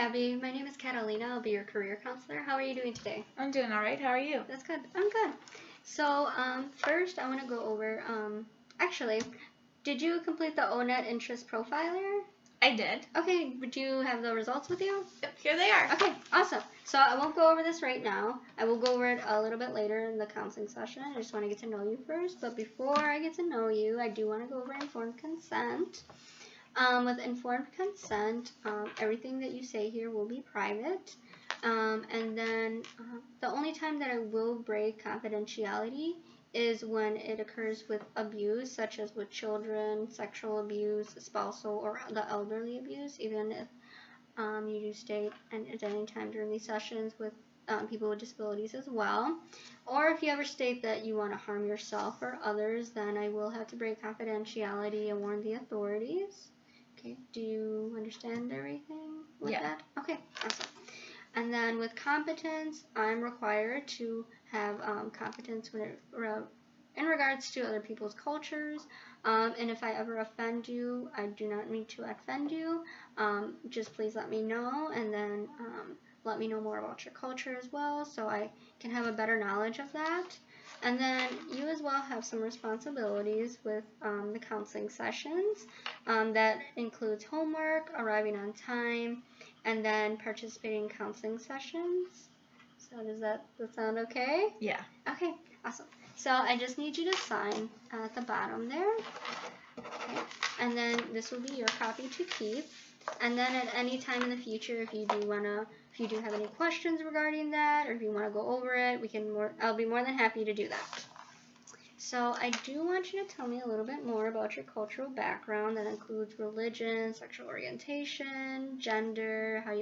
Abby. My name is Catalina. I'll be your career counselor. How are you doing today? I'm doing all right. How are you? That's good. I'm good. So, first I want to go over, actually, did you complete the ONET interest profiler? I did. Okay, would you have the results with you? Yep, here they are. Okay, awesome. So I won't go over this right now. I will go over it a little bit later in the counseling session. I just want to get to know you first. But before I get to know you, I do want to go over informed consent. With informed consent, everything that you say here will be private. And then the only time that I will break confidentiality is when it occurs with abuse, such as with children, sexual abuse, spousal, or the elderly abuse, even if you do state at any time during these sessions with people with disabilities as well. Or if you ever state that you want to harm yourself or others, then I will have to break confidentiality and warn the authorities. Okay, do you understand everything with that? Okay, awesome. And then with competence, I'm required to have competence in regards to other people's cultures. And if I ever offend you, I do not mean to offend you. Just please let me know, and then let me know more about your culture as well, so I can have a better knowledge of that. And then you as well have some responsibilities with the counseling sessions. That includes homework, arriving on time, and then participating in counseling sessions. So does that sound okay? Yeah. Okay, awesome. So I just need you to sign at the bottom there. Okay. And then this will be your copy to keep. And then at any time in the future, if you do have any questions regarding that, or if you want to go over it, I'll be more than happy to do that. So I do want you to tell me a little bit more about your cultural background. That includes religion, sexual orientation, gender, how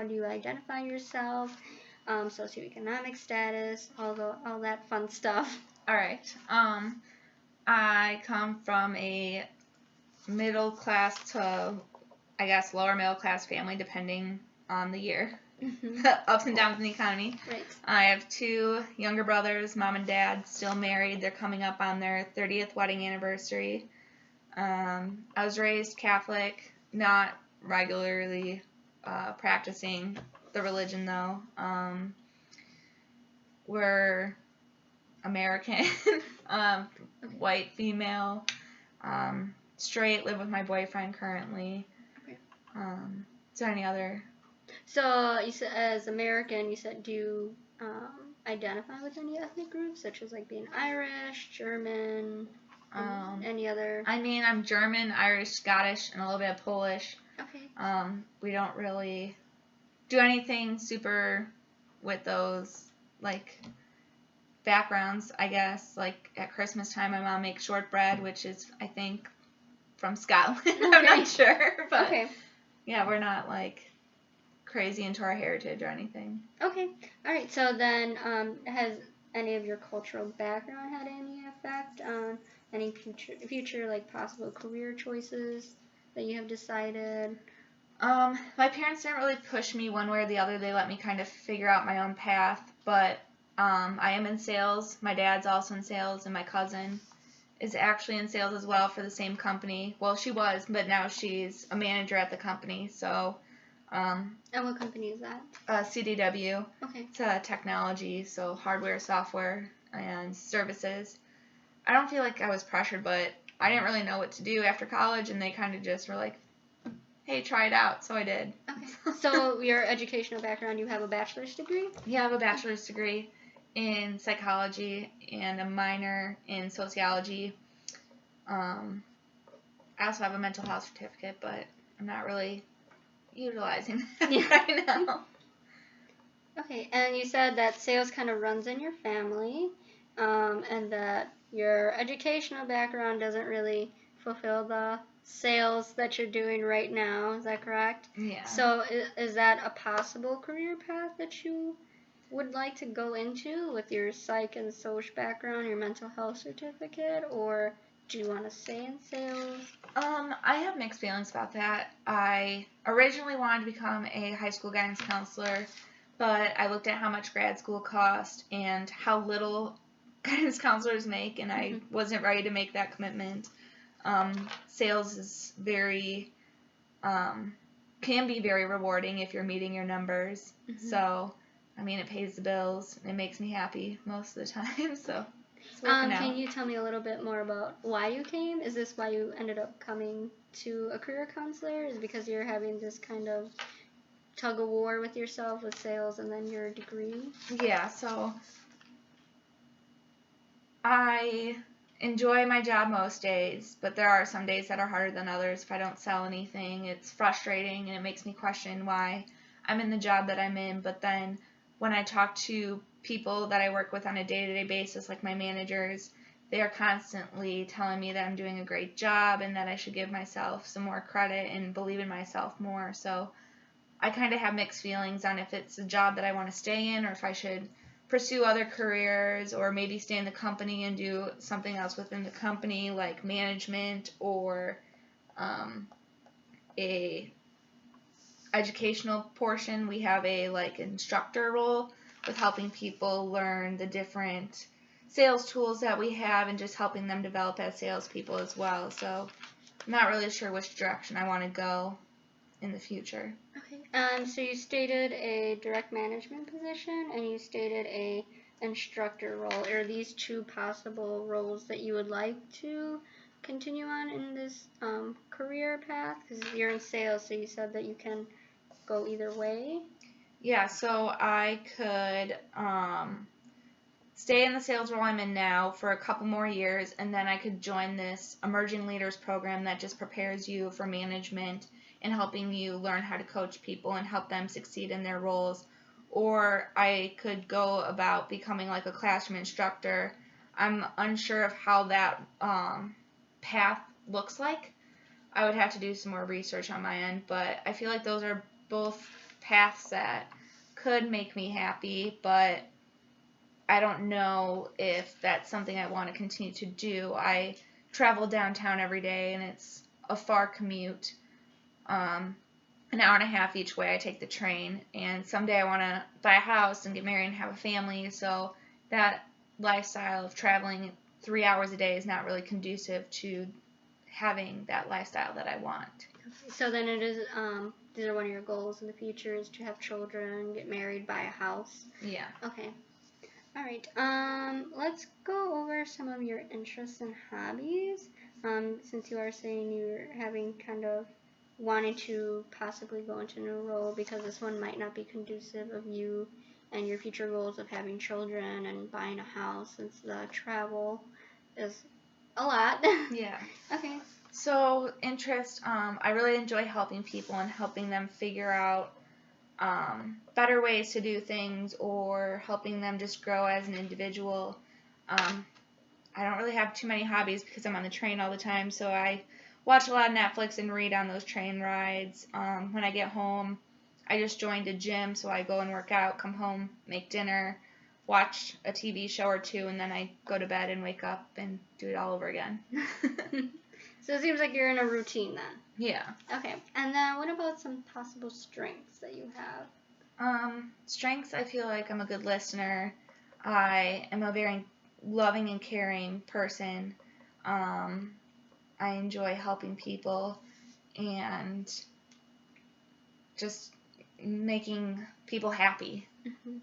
do you identify yourself, socioeconomic status, all that fun stuff. All right. I come from a middle class to, I guess, lower middle class family, depending on the year. Ups and downs in the economy. Right. I have two younger brothers, mom and dad, still married. They're coming up on their 30th wedding anniversary. I was raised Catholic, not regularly practicing the religion though. We're American, white female, straight, live with my boyfriend currently. Okay. Is there any other? So you said, as American, do you identify with any ethnic groups, such as like being Irish, German, any other? I mean, I'm German, Irish, Scottish, and a little bit of Polish. Okay. We don't really do anything super with those, like, backgrounds, I guess. Like, at Christmas time, my mom makes shortbread, which is, I think, from Scotland. Okay. I'm not sure, but okay. Yeah, we're not, like, crazy into our heritage or anything. Okay. All right. So then, has any of your cultural background had any effect on any future like possible career choices that you have decided? My parents didn't really push me one way or the other. They let me kind of figure out my own path. But I am in sales. My dad's also in sales, and my cousin is actually in sales as well for the same company. Well, she was, but now she's a manager at the company. So. And what company is that? CDW. Okay. It's technology, so hardware, software, and services. I don't feel like I was pressured, but I didn't really know what to do after college, and they kind of just were like, hey, try it out, so I did. Okay. So your educational background, you have a bachelor's degree? Yeah, I have a bachelor's degree in psychology and a minor in sociology. I also have a mental health certificate, but I'm not really utilizing that right now. Okay, and you said that sales kind of runs in your family, and that your educational background doesn't really fulfill the sales that you're doing right now. Is that correct? Yeah. So is that a possible career path that you would like to go into with your psych and soc background, your mental health certificate, or do you want to stay in sales? I have mixed feelings about that. I originally wanted to become a high school guidance counselor, but I looked at how much grad school cost and how little guidance counselors make, and I wasn't ready to make that commitment. Sales is very can be very rewarding if you're meeting your numbers. So, I mean, it pays the bills. It makes me happy most of the time. So, it's working out. Can you tell me a little bit more about why you came? Is this why you ended up coming to a career counselor? Is it because you're having this kind of tug of war with yourself with sales and then your degree? Yeah, so I enjoy my job most days, but there are some days that are harder than others. If I don't sell anything, it's frustrating and it makes me question why I'm in the job that I'm in. But then when I talk to people that I work with on a day-to-day basis, like my managers, they are constantly telling me that I'm doing a great job and that I should give myself some more credit and believe in myself more. So I kind of have mixed feelings on if it's a job that I want to stay in or if I should pursue other careers or maybe stay in the company and do something else within the company like management or a educational portion. We have a like instructor role with helping people learn the different sales tools that we have and just helping them develop as salespeople as well. So I'm not really sure which direction I want to go in the future. Okay. So you stated a direct management position and you stated a instructor role. Are these two possible roles that you would like to continue on in this career path? Because you're in sales, so you said that you can go either way. Yeah, so I could stay in the sales role I'm in now for a couple more years, and then I could join this Emerging Leaders program that just prepares you for management and helping you learn how to coach people and help them succeed in their roles. Or I could go about becoming like a classroom instructor. I'm unsure of how that path looks like. I would have to do some more research on my end, but I feel like those are both paths that could make me happy, but I don't know if that's something I want to continue to do. I travel downtown every day, and it's a far commute, an hour and a half each way. I take the train, and someday I want to buy a house and get married and have a family, so that lifestyle of traveling 3 hours a day is not really conducive to having that lifestyle that I want. So then it is, these are one of your goals in the future is to have children, get married, buy a house. Yeah. Okay. All right. Let's go over some of your interests and hobbies. Since you are saying you're having kind of wanting to possibly go into a new role because this one might not be conducive of you and your future goals of having children and buying a house, since the travel is a lot. Yeah. Okay. So, interest, I really enjoy helping people and helping them figure out better ways to do things or helping them just grow as an individual. I don't really have too many hobbies because I'm on the train all the time, so I watch a lot of Netflix and read on those train rides. When I get home, I just joined a gym, so I go and work out, come home, make dinner, watch a TV show or two, and then I go to bed and wake up and do it all over again. So it seems like you're in a routine then. Yeah. Okay. And then what about some possible strengths that you have? Strengths, I feel like I'm a good listener. I am a very loving and caring person. I enjoy helping people and just making people happy. Mm-hmm.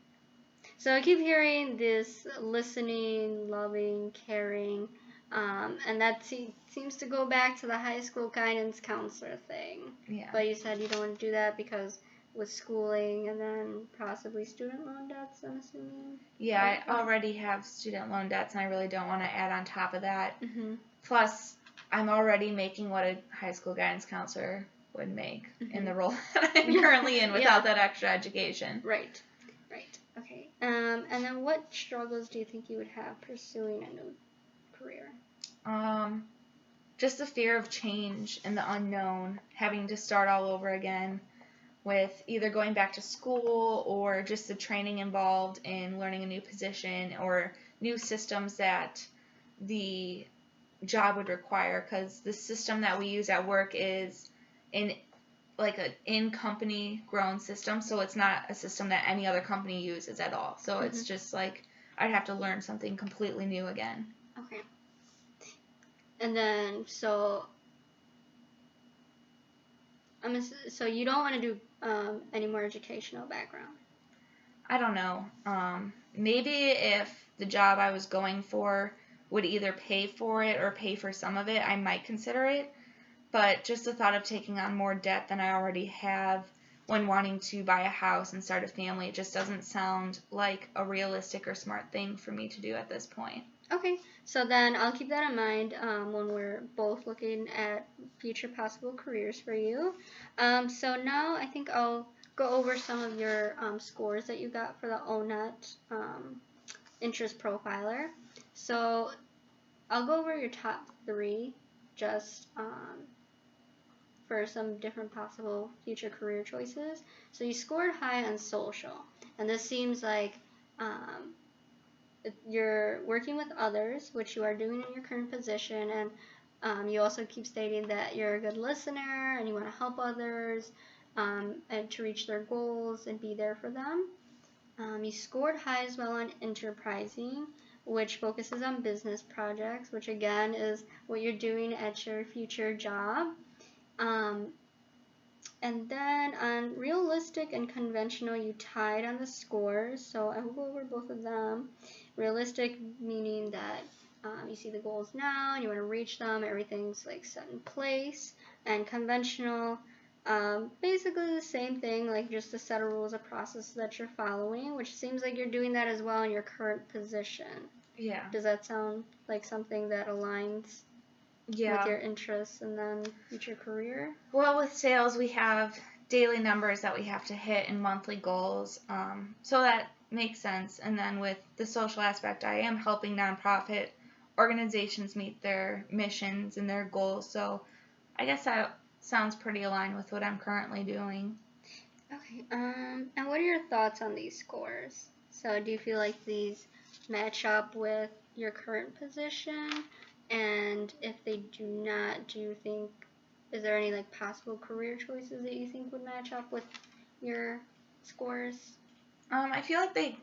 So I keep hearing this listening, loving, caring, and that seems to go back to the high school guidance counselor thing. Yeah. But you said you don't want to do that because with schooling and then possibly student loan debts, I'm assuming? Yeah, I already have student loan debts, and I really don't want to add on top of that. Mm-hmm. Plus, I'm already making what a high school guidance counselor would make in the role that I'm currently in without that extra education. Right. Okay. And then what struggles do you think you would have pursuing a new career? Just the fear of change and the unknown, having to start all over again with either going back to school or just the training involved in learning a new position or new systems that the job would require, because the system that we use at work is an in-company grown system, so it's not a system that any other company uses at all. So it's just like I'd have to learn something completely new again. Okay. And then, so So you don't want to do any more educational background. I don't know. Maybe if the job I was going for would either pay for it or pay for some of it, I might consider it. But just the thought of taking on more debt than I already have when wanting to buy a house and start a family, it just doesn't sound like a realistic or smart thing for me to do at this point. Okay, so then I'll keep that in mind when we're both looking at future possible careers for you. So now I think I'll go over some of your scores that you got for the ONET interest profiler. So I'll go over your top 3 just for some different possible future career choices. So you scored high on social, and this seems like you're working with others, which you are doing in your current position, and you also keep stating that you're a good listener and you want to help others and to reach their goals and be there for them. You scored high as well on enterprising, which focuses on business projects, which again is what you're doing at your future job. And then on realistic and conventional, you tied on the scores, so I will go over both of them. Realistic meaning that you see the goals now and you want to reach them, everything's like set in place. And conventional, basically the same thing, like just a set of rules, a process that you're following, which seems like you're doing that as well in your current position. Yeah. Does that sound like something that aligns with your interests and then future career? Well, with sales, we have daily numbers that we have to hit and monthly goals. So that makes sense. And then with the social aspect, I am helping nonprofit organizations meet their missions and their goals. So I guess that sounds pretty aligned with what I'm currently doing. Okay. And what are your thoughts on these scores? So do you feel like these match up with your current position? And if they do not, do you think, is there any like possible career choices that you think would match up with your scores? I feel like they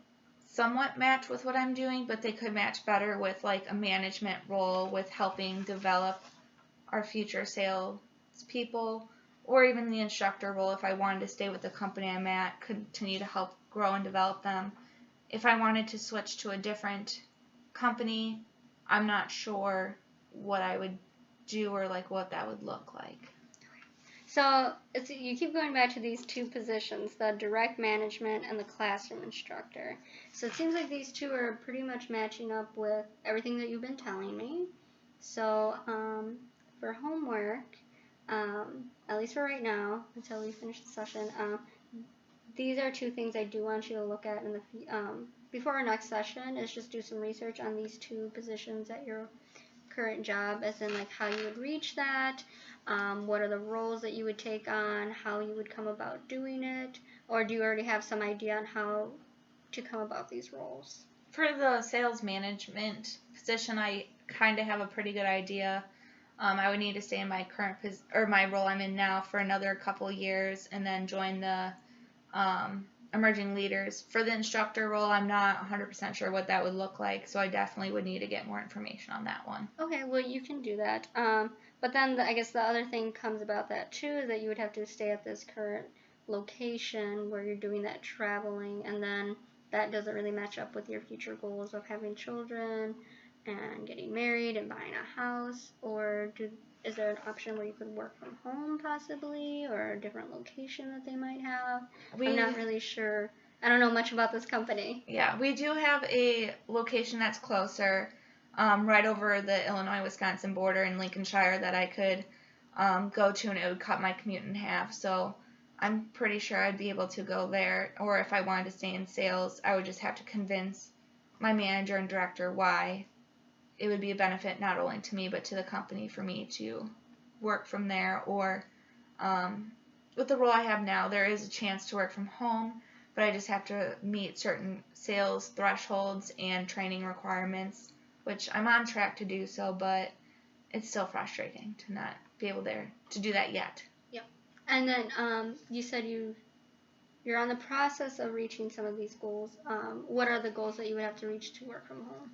somewhat match with what I'm doing, but they could match better with like a management role with helping develop our future sales people, or even the instructor role if I wanted to stay with the company I'm at, continue to help grow and develop them. If I wanted to switch to a different company, I'm not sure what I would do or like what that would look like. So you keep going back to these 2 positions, the direct management and the classroom instructor. So it seems like these 2 are pretty much matching up with everything that you've been telling me. So for homework, at least for right now, until we finish the session, these are 2 things I do want you to look at in the before our next session, is just do some research on these 2 positions at your current job, as in like how you would reach that, what are the roles that you would take on, how you would come about doing it, or do you already have some idea on how to come about these roles? For the sales management position, I kind of have a pretty good idea. I would need to stay in my current my role I'm in now for another couple years, and then join the emerging leaders. For the instructor role, I'm not 100% sure what that would look like, so I definitely would need to get more information on that one. Okay, well, you can do that. But then I guess the other thing comes about that too, is that you would have to stay at this current location where you're doing that traveling, and then that doesn't really match up with your future goals of having children and getting married and buying a house. Or is there an option where you could work from home possibly, or a different location that they might have? I'm not really sure. I don't know much about this company. Yeah, we do have a location that's closer, right over the Illinois-Wisconsin border in Lincolnshire, that I could go to, and it would cut my commute in half. So I'm pretty sure I'd be able to go there. Or if I wanted to stay in sales, I would just have to convince my manager and director why it would be a benefit not only to me but to the company for me to work from there. Or with the role I have now, there is a chance to work from home, but I just have to meet certain sales thresholds and training requirements, which I'm on track to do so, but it's still frustrating to not be able to do that yet. Yep. And then you said you're on the process of reaching some of these goals. What are the goals that you would have to reach to work from home?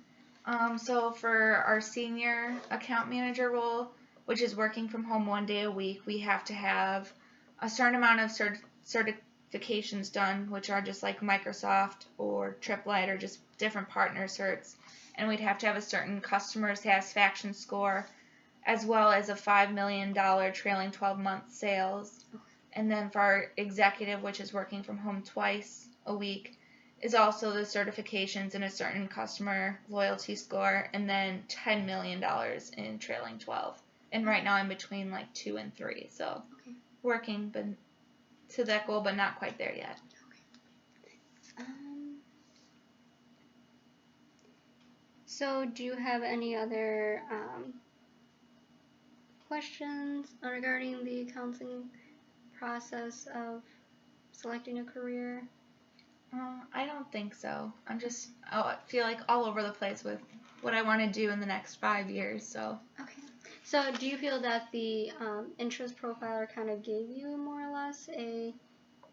So for our senior account manager role, which is working from home 1 day a week, we have to have a certain amount of certifications done, which are just like Microsoft or Triplight or just different partner certs. And we'd have to have a certain customer satisfaction score, as well as a $5 million trailing 12-month sales. And then for our executive, which is working from home twice a week, is also the certifications and a certain customer loyalty score, and then $10 million in trailing 12. And right now I'm between like 2 and 3, so working but to that goal, but not quite there yet. So do you have any other questions regarding the counseling process of selecting a career? I don't think so. I feel like all over the place with what I want to do in the next 5 years. So. Okay. So do you feel that the interest profiler kind of gave you more or less a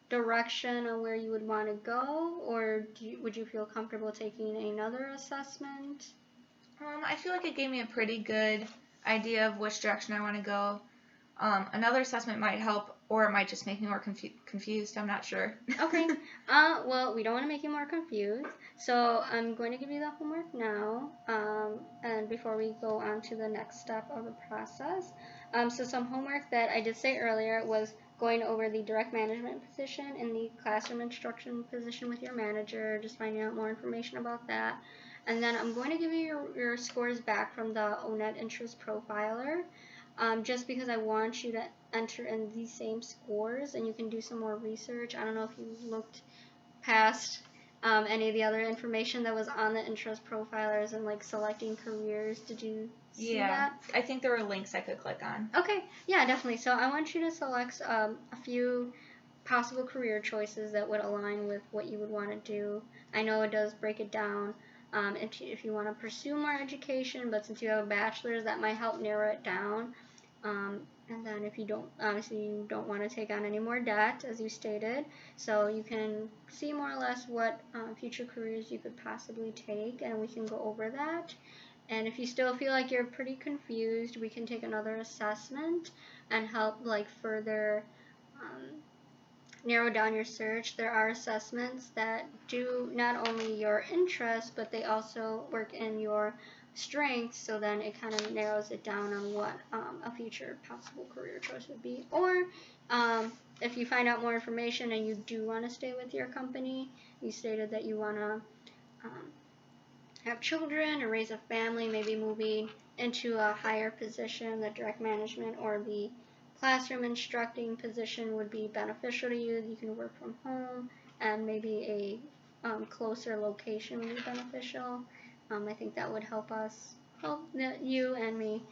direction on where you would want to go, or would you feel comfortable taking another assessment? I feel like it gave me a pretty good idea of which direction I want to go. Another assessment might help, or it might just make me more confused. I'm not sure. Okay. Well, we don't want to make you more confused, so I'm going to give you the homework now, and before we go on to the next step of the process. So some homework that I did say earlier was going over the direct management position and the classroom instruction position with your manager, just finding out more information about that. And then I'm going to give you your scores back from the O-Net Interest Profiler, just because I want you to enter in these same scores, and you can do some more research. I don't know if you looked past any of the other information that was on the interest profilers and like selecting careers. Did you see that? I think there were links I could click on. Okay, yeah, definitely. So I want you to select a few possible career choices that would align with what you would want to do. I know it does break it down if you want to pursue more education, but since you have a bachelor's, that might help narrow it down. And then if you don't, obviously you don't want to take on any more debt, as you stated, so you can see more or less what future careers you could possibly take, and we can go over that. And if you still feel like you're pretty confused, we can take another assessment and help like further narrow down your search. There are assessments that do not only your interests, but they also work in your strengths, so then it kind of narrows it down on what a future possible career choice would be. Or if you find out more information and you do want to stay with your company, you stated that you want to have children or raise a family, maybe moving into a higher position, the direct management or the classroom instructing position would be beneficial to you. You can work from home, and maybe a closer location would be beneficial. I think that would help you and me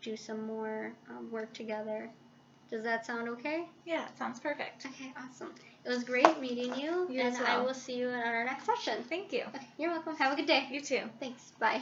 do some more work together. Does that sound okay? Yeah, it sounds perfect. Okay, awesome. It was great meeting you, You and as well. I will see you in our next session. Thank you. Okay, you're welcome. Have a good day. You too. Thanks. Bye.